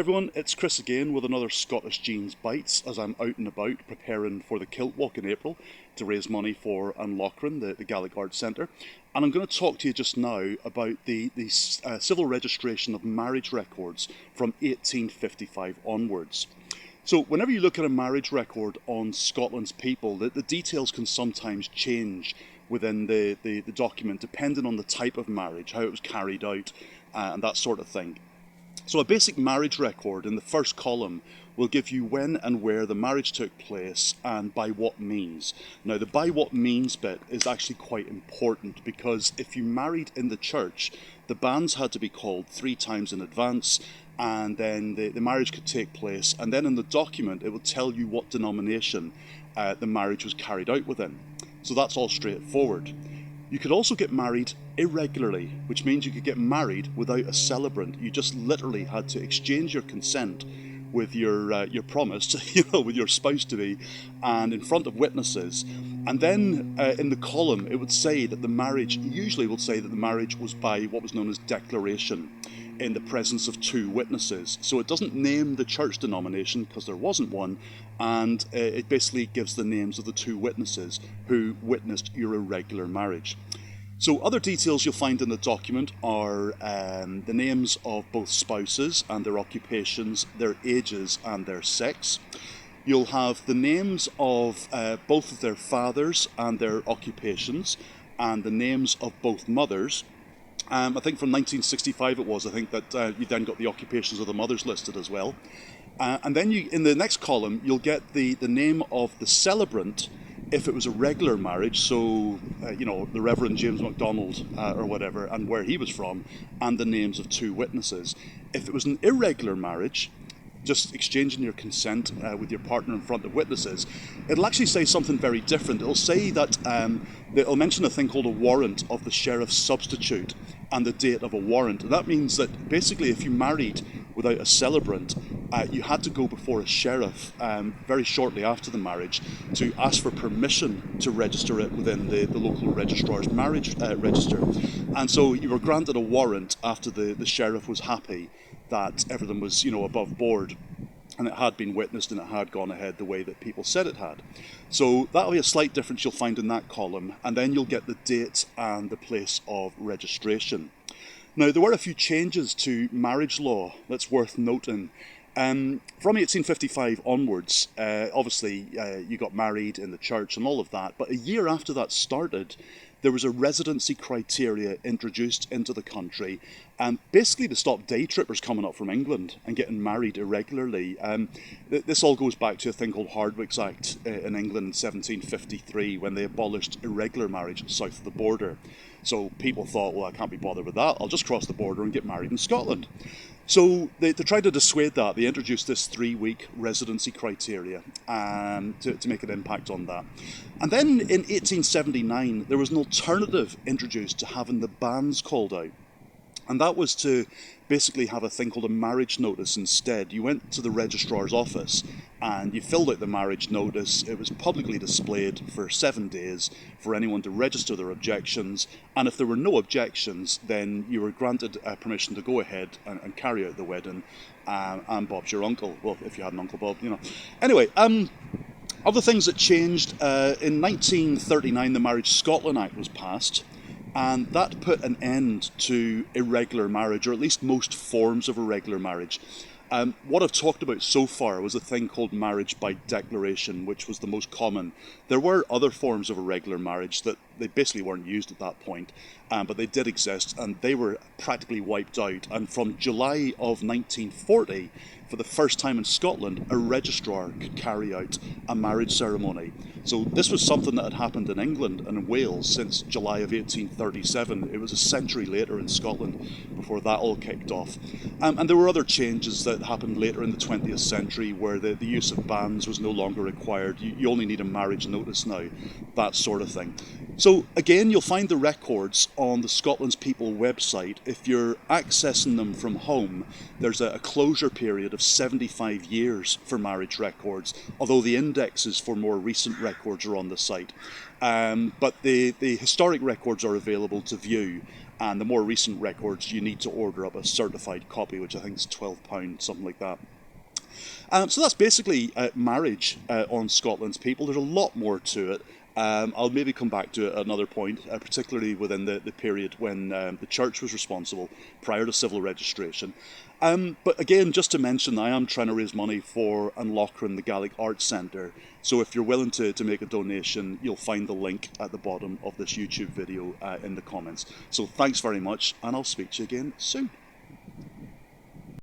Everyone, it's Chris again with another Scottish Genes Bites as I'm out and about preparing for the Kilt Walk in April to raise money for Mòran, the Gaelic Arts Centre. And I'm going to talk to you just now about the civil registration of marriage records from 1855 onwards. So whenever you look at a marriage record on Scotland's people, the details can sometimes change within the document depending on the type of marriage, how it was carried out, and that sort of thing. So a basic marriage record in the first column will give you when and where the marriage took place and by what means. Now the by what means bit is actually quite important because if you married in the church, the banns had to be called 3 times in advance, and then the marriage could take place, and then in the document it will tell you what denomination the marriage was carried out within. So that's all straightforward. You could also get married irregularly, which means you could get married without a celebrant. You just literally had to exchange your consent with your promised, with your spouse to be, and in front of witnesses. And then in the column, it would say that the marriage, usually would say that the marriage was by what was known as declaration, in the presence of 2 witnesses. So it doesn't name the church denomination because there wasn't one, and it basically gives the names of the 2 witnesses who witnessed your irregular marriage. So other details you'll find in the document are the names of both spouses and their occupations, their ages and their sex. You'll have the names of both of their fathers and their occupations, and the names of both mothers. I think from 1965 it was, I think that you then got the occupations of the mothers listed as well. And then in the next column, you'll get the name of the celebrant if it was a regular marriage, so, the Reverend James MacDonald or whatever, and where he was from, and the names of 2 witnesses. If it was an irregular marriage, just exchanging your consent with your partner in front of witnesses, it'll actually say something very different. It'll say that it'll mention a thing called a warrant of the sheriff's substitute and the date of a warrant. And that means that basically if you married without a celebrant, you had to go before a sheriff very shortly after the marriage to ask for permission to register it within the local registrar's marriage register. And so you were granted a warrant after the sheriff was happy that everything was, above board, and it had been witnessed and it had gone ahead the way that people said it had. So that'll be a slight difference you'll find in that column, and then you'll get the date and the place of registration. Now, there were a few changes to marriage law that's worth noting. From 1855 onwards, obviously you got married in the church and all of that, but a year after that started, there was a residency criteria introduced into the country, basically to stop day trippers coming up from England and getting married irregularly. This all goes back to a thing called Hardwicke's Act in England in 1753, when they abolished irregular marriage south of the border. So people thought, well, I can't be bothered with that, I'll just cross the border and get married in Scotland. So they tried to dissuade that. They introduced this 3-week residency criteria to make an impact on that. And then in 1879, there was an alternative introduced to having the banns called out. And that was to basically have a thing called a marriage notice instead. You went to the registrar's office and you filled out the marriage notice. It was publicly displayed for 7 days for anyone to register their objections. And if there were no objections, then you were granted permission to go ahead and carry out the wedding. And Bob's your uncle. Well, if you had an Uncle Bob, Anyway, other things that changed, in 1939, the Marriage Scotland Act was passed. And that put an end to irregular marriage, or at least most forms of irregular marriage. What I've talked about so far was a thing called marriage by declaration, which was the most common. There were other forms of irregular marriage that they basically weren't used at that point, but they did exist, and they were practically wiped out. And from July of 1940, for the first time in Scotland, a registrar could carry out a marriage ceremony. So this was something that had happened in England and in Wales since July of 1837. It was a century later in Scotland before that all kicked off. And there were other changes that happened later in the 20th century where the use of banns was no longer required. You only need a marriage notice now, that sort of thing. So again, you'll find the records on the Scotland's People website. If you're accessing them from home, there's a closure period of 75 years for marriage records, although the indexes for more recent records are on the site. But the historic records are available to view. and the more recent records you need to order up a certified copy, which I think is £12, something like that. So that's basically marriage on Scotland's people. There's a lot more to it. I'll maybe come back to it at another point, particularly within the period when the church was responsible prior to civil registration. But again, just to mention, I am trying to raise money for An Lochran, the Gaelic Arts Centre. So if you're willing to make a donation, you'll find the link at the bottom of this YouTube video in the comments. So thanks very much, and I'll speak to you again soon.